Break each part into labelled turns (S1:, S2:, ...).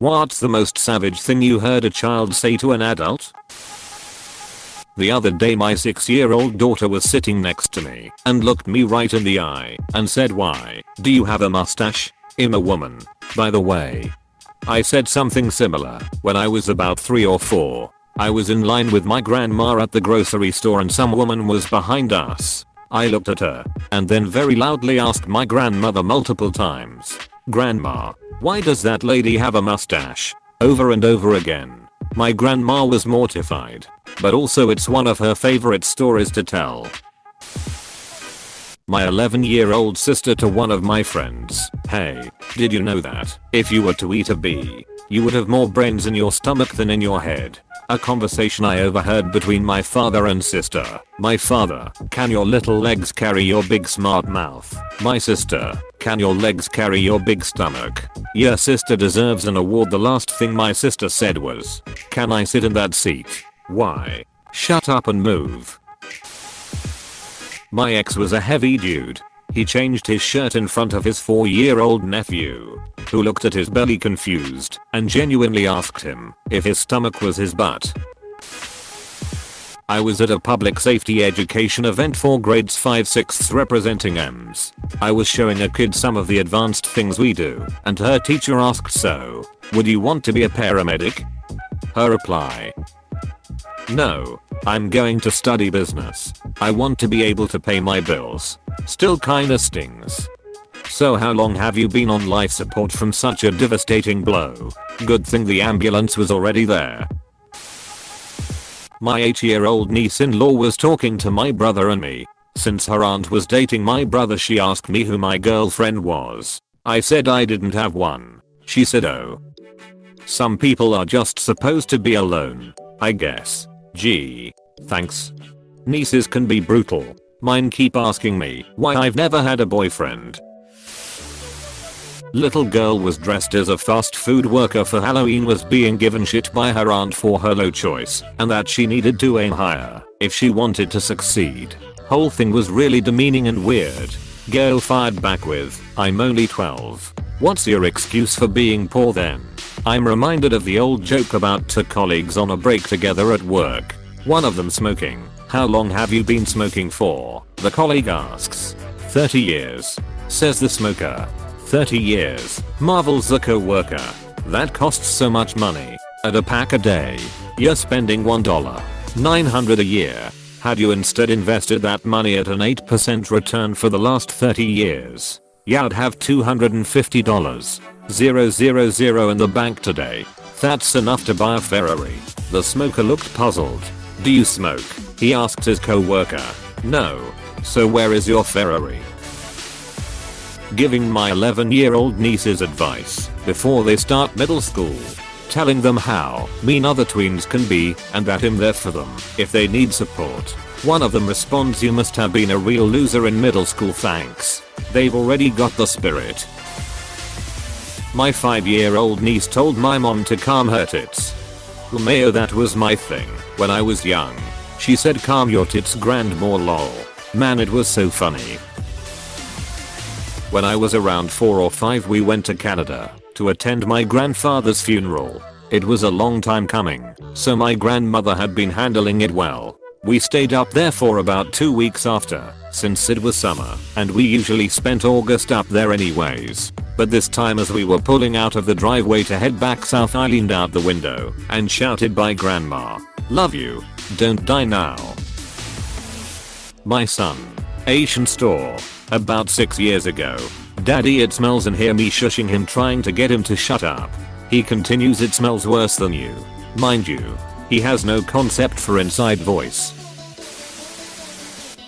S1: What's the most savage thing you heard a child say to an adult? The other day my 6-year-old daughter was sitting next to me and looked me right in the eye and said, "Why, do you have a mustache? I'm a woman, by the way." I said something similar when I was about 3 or 4. I was in line with my grandma at the grocery store and some woman was behind us. I looked at her and then very loudly asked my grandmother multiple times, "Grandma, why does that lady have a mustache?" over and over again. My grandma was mortified, but also it's one of her favorite stories to tell. My 11-year-old sister to one of my friends, "Hey, did you know that if you were to eat a bee, you would have more brains in your stomach than in your head?" A conversation I overheard between my father and sister. My father, "Can your little legs carry your big smart mouth?" My sister, "Can your legs carry your big stomach?" Your sister deserves an award. The last thing my sister said was, "Can I sit in that seat?" Why? Shut up and move. My ex was a heavy dude. He changed his shirt in front of his 4-year-old nephew, who looked at his belly confused and genuinely asked him if his stomach was his butt. I was at a public safety education event for grades 5/6 representing EMS. I was showing a kid some of the advanced things we do, and her teacher asked, "So, would you want to be a paramedic?" Her reply, "No, I'm going to study business. I want to be able to pay my bills." Still kinda stings. So how long have you been on life support from such a devastating blow? Good thing the ambulance was already there. My 8-year-old niece-in-law was talking to my brother and me. Since her aunt was dating my brother, she asked me who my girlfriend was. I said I didn't have one. She said, "Oh. Some people are just supposed to be alone, I guess." Gee, thanks. Nieces can be brutal. Mine keep asking me why I've never had a boyfriend. Little girl was dressed as a fast food worker for Halloween, was being given shit by her aunt for her low choice and that she needed to aim higher if she wanted to succeed. Whole thing was really demeaning and weird. Girl fired back with, "I'm only 12. What's your excuse for being poor then?" I'm reminded of the old joke about two colleagues on a break together at work. One of them smoking. "How long have you been smoking for?" The colleague asks. 30 years. Says the smoker. 30 years, marvels the co-worker. That costs so much money. At a pack a day. You're spending $1.900 a year. Had you instead invested that money at an 8% return for the last 30 years, you'd have $250,000 in the bank today. That's enough to buy a Ferrari. The smoker looked puzzled. "Do you smoke?" he asked his co-worker. "No." "So where is your Ferrari?" Giving my 11-year-old nieces advice before they start middle school. Telling them how mean other tweens can be and that I'm there for them if they need support. One of them responds, "You must have been a real loser in middle school, thanks. They've already got the spirit." My 5-year-old niece told my mom to calm her tits. Mayo, that was my thing when I was young. She said, "Calm your tits, grandma, lol." Man, it was so funny. When I was around 4 or 5, we went to Canada to attend my grandfather's funeral. It was a long time coming, so my grandmother had been handling it well. We stayed up there for about 2 weeks after, since it was summer, and we usually spent August up there anyways. But this time, as we were pulling out of the driveway to head back south, I leaned out the window and shouted, "Bye grandma. Love you. Don't die now." My son. Asian store. About 6 years ago. "Daddy, it smells," and hear me shushing him, trying to get him to shut up. He continues, "It smells worse than you." Mind you, he has no concept for inside voice.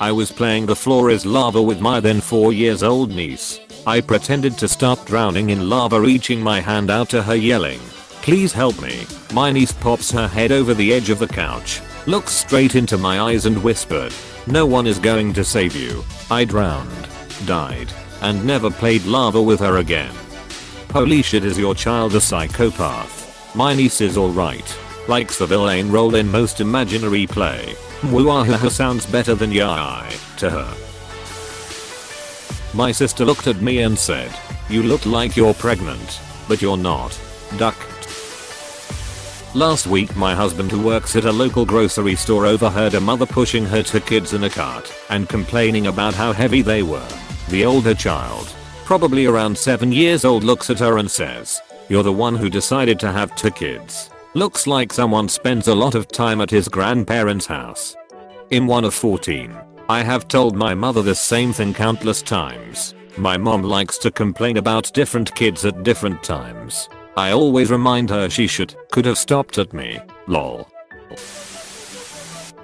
S1: I was playing The Floor is Lava with my then 4 years old niece. I pretended to start drowning in lava, reaching my hand out to her yelling, "Please help me." My niece pops her head over the edge of the couch, looks straight into my eyes and whispered, "No one is going to save you." I drowned, died, and never played lava with her again. Holy shit, is your child a psychopath? My niece is alright. Likes the villain role in most imaginary play. Mwah sounds better than yai to her. My sister looked at me and said, "You look like you're pregnant, but you're not." Ducked. Last week my husband who works at a local grocery store overheard a mother pushing her two kids in a cart and complaining about how heavy they were. The older child, probably around 7 years old, looks at her and says, "You're the one who decided to have two kids. Looks like someone spends a lot of time at his grandparents' house." I'm one of 14. I have told my mother the same thing countless times. My mom likes to complain about different kids at different times. I always remind her she could have stopped at me. Lol.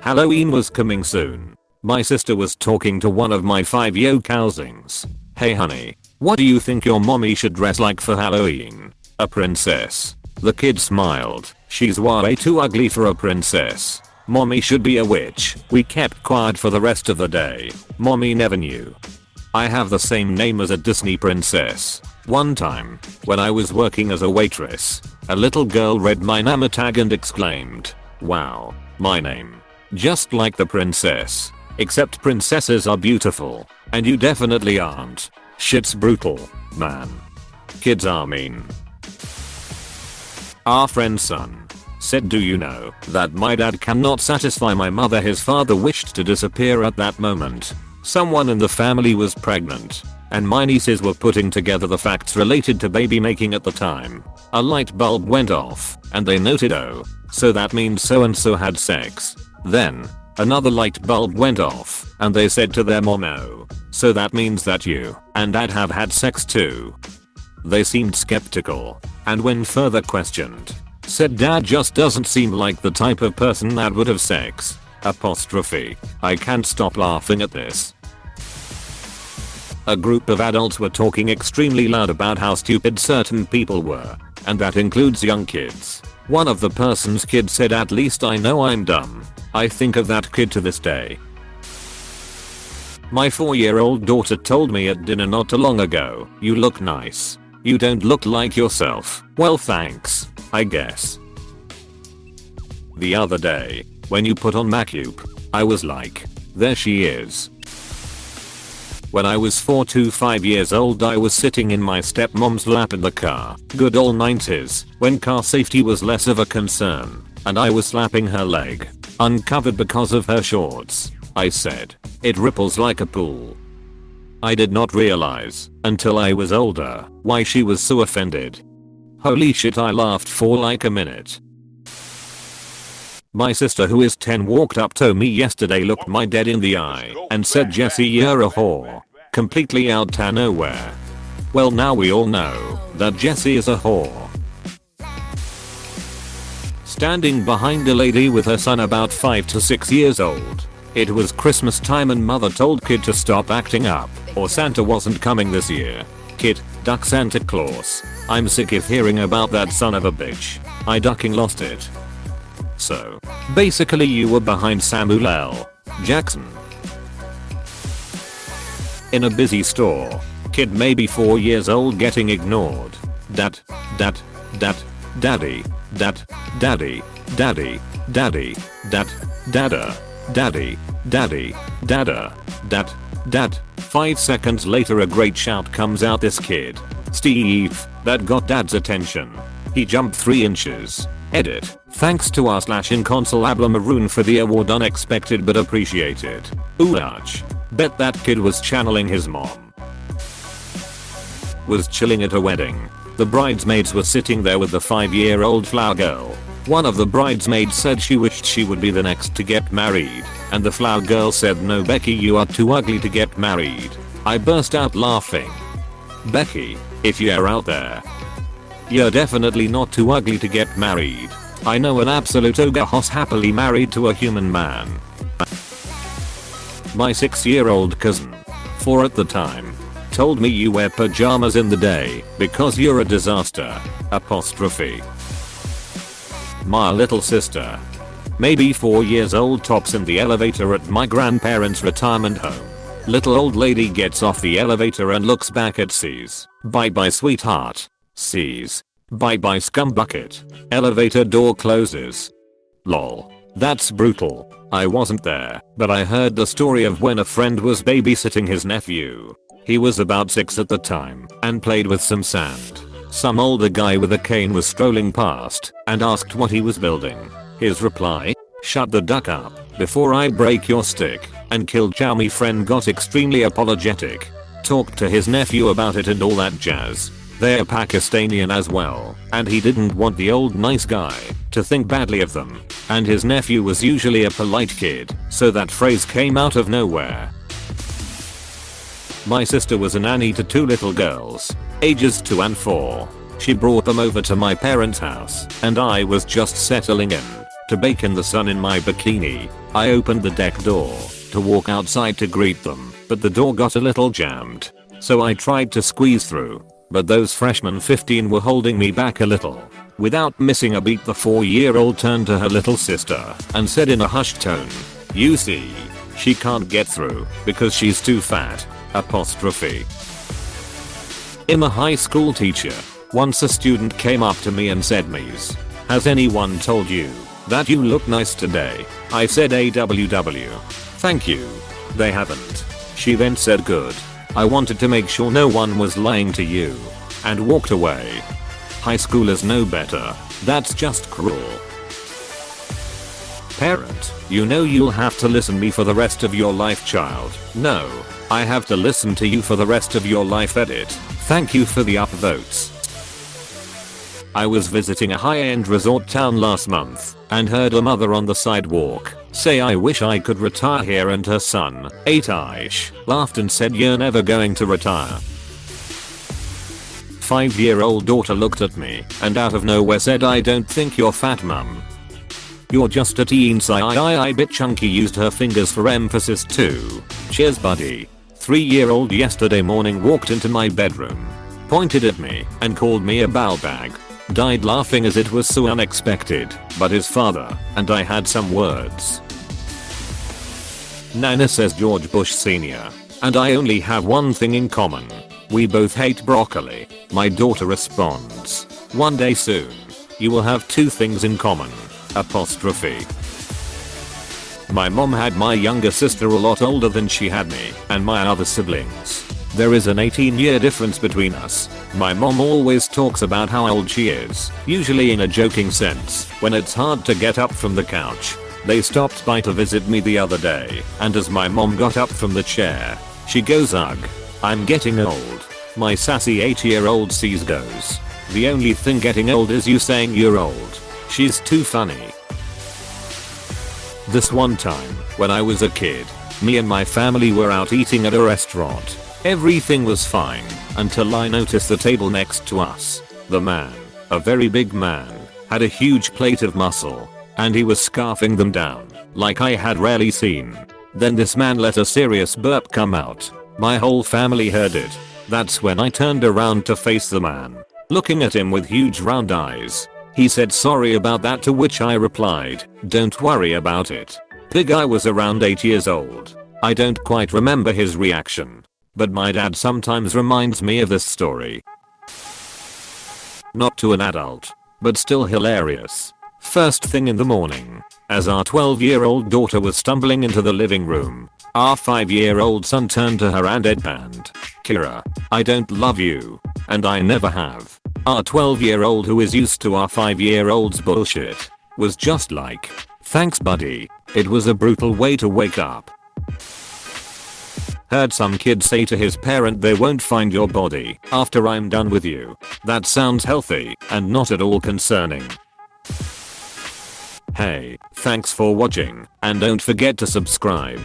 S1: Halloween was coming soon. My sister was talking to one of my 5-year-old cousins. "Hey honey, what do you think your mommy should dress like for Halloween?" "A princess." The kid smiled. "She's way too ugly for a princess. Mommy should be a witch." We kept quiet for the rest of the day. Mommy never knew. I have the same name as a Disney princess. One time, when I was working as a waitress, a little girl read my name tag and exclaimed, "Wow, my name. Just like the princess. Except princesses are beautiful, and you definitely aren't." Shit's brutal, man. Kids are mean. Our friend's son said, "Do you know that my dad cannot satisfy my mother? His father wished to disappear at that moment. Someone in the family was pregnant, and my nieces were putting together the facts related to baby making at the time. A light bulb went off, and they noted, oh, so that means so and so had sex. Then, another light bulb went off, and they said to their mom, oh, so that means that you and dad have had sex too." They seemed skeptical, and when further questioned, said dad just doesn't seem like the type of person that would have sex. I can't stop laughing at this. A group of adults were talking extremely loud about how stupid certain people were, and that includes young kids. One of the person's kids said, "At least I know I'm dumb." I think of that kid to this day. My 4-year-old daughter told me at dinner not too long ago, "You look nice. You don't look like yourself." Well, thanks, I guess. The other day, when you put on makeup, I was like, there she is. When I was 4 to 5 years old, I was sitting in my stepmom's lap in the car. Good old 90s, when car safety was less of a concern, and I was slapping her leg, uncovered because of her shorts. I said, "It ripples like a pool." I did not realize, until I was older, why she was so offended. Holy shit, I laughed for like a minute. My sister, who is 10, walked up to me yesterday, looked my dead in the eye, and said, "Jesse, you're a whore." Completely out of nowhere. Well, now we all know that Jessie is a whore. Standing behind a lady with her son about 5 to 6 years old. It was Christmas time and mother told kid to stop acting up, or Santa wasn't coming this year. Kid, duck Santa Claus. I'm sick of hearing about that son of a bitch. I ducking lost it. So, basically you were behind Samuel L. Jackson. In a busy store, kid maybe 4 years old getting ignored. Daddy, daddy, dada, dad. 5 seconds later a great shout comes out, this kid, Steve, that got dad's attention. He jumped 3 inches. Edit. Thanks to r/in-console Maroon for the award, unexpected but appreciated. Oolach. Bet that kid was channeling his mom. Was chilling at a wedding. The bridesmaids were sitting there with the 5-year-old flower girl. One of the bridesmaids said she wished she would be the next to get married, and the flower girl said, "No Becky, you are too ugly to get married." I burst out laughing. Becky, if you're out there, you're definitely not too ugly to get married. I know an absolute ogre hoss happily married to a human man. My 6-year-old cousin, 4 at the time, told me, "You wear pajamas in the day because you're a disaster." My little sister, maybe 4 years old tops, in the elevator at my grandparents' retirement home. Little old lady gets off the elevator and looks back at sees. "Bye bye sweetheart." Sees. "Bye bye scumbucket." Elevator door closes. Lol. That's brutal. I wasn't there, but I heard the story of when a friend was babysitting his nephew. He was about 6 at the time and played with some sand. Some older guy with a cane was strolling past and asked what he was building. His reply? Shut the duck up before I break your stick and kill Chow. My friend got extremely apologetic. Talked to his nephew about it and all that jazz. They're Pakistani as well, and he didn't want the old nice guy to think badly of them. And his nephew was usually a polite kid, so that phrase came out of nowhere. My sister was a nanny to two little girls, ages 2 and 4. She brought them over to my parents' house, and I was just settling in to bake in the sun in my bikini. I opened the deck door to walk outside to greet them, but the door got a little jammed. So I tried to squeeze through, but those freshmen 15 were holding me back a little. Without missing a beat, the 4-year-old turned to her little sister and said in a hushed tone, "You see, she can't get through because she's too fat." Apostrophe. I'm a high school teacher. Once a student came up to me and said, "Ms. Has anyone told you that you look nice today?" I said AWW. "Thank you." "They haven't." She then said, "Good. I wanted to make sure no one was lying to you," and walked away. High schoolers know better. That's just cruel. Parent, you know you'll have to listen to me for the rest of your life. Child, no. I have to listen to you for the rest of your life. Edit. Thank you for the upvotes. I was visiting a high-end resort town last month and heard a mother on the sidewalk say, "I wish I could retire here," and her son, 8ish, laughed and said, "You're never going to retire." 5-year-old daughter looked at me and out of nowhere said, "I don't think you're fat, mum. You're just a teen." I bit chunky used her fingers for emphasis too. "Cheers, buddy." 3-year-old yesterday morning walked into my bedroom, pointed at me and called me a ball bag. Died laughing as it was so unexpected, but his father and I had some words. Nana says George Bush Sr. and I only have one thing in common. We both hate broccoli. My daughter responds, "One day soon, you will have two things in common." Apostrophe. My mom had my younger sister a lot older than she had me and my other siblings. There is an 18-year difference between us. My mom always talks about how old she is, usually in a joking sense, when it's hard to get up from the couch. They stopped by to visit me the other day, and as my mom got up from the chair, she goes, "Ugh, I'm getting old." My sassy 8-year-old sees goes, "The only thing getting old is you saying you're old." She's too funny. This one time, when I was a kid, me and my family were out eating at a restaurant. Everything was fine until I noticed the table next to us. The man, a very big man, had a huge plate of mussel, and he was scarfing them down like I had rarely seen. Then this man let a serious burp come out. My whole family heard it. That's when I turned around to face the man, looking at him with huge round eyes. He said sorry about that, to which I replied, "Don't worry about it." The guy was around 8 years old. I don't quite remember his reaction, but my dad sometimes reminds me of this story. Not to an adult, but still hilarious. First thing in the morning, as our 12-year-old daughter was stumbling into the living room, our 5-year-old son turned to her and deadpanned, "Kira, I don't love you, and I never have." Our 12-year-old, who is used to our 5-year-old's bullshit, was just like, "Thanks, buddy." It was a brutal way to wake up. Heard some kid say to his parent, "They won't find your body after I'm done with you." That sounds healthy and not at all concerning. Hey, thanks for watching, and don't forget to subscribe.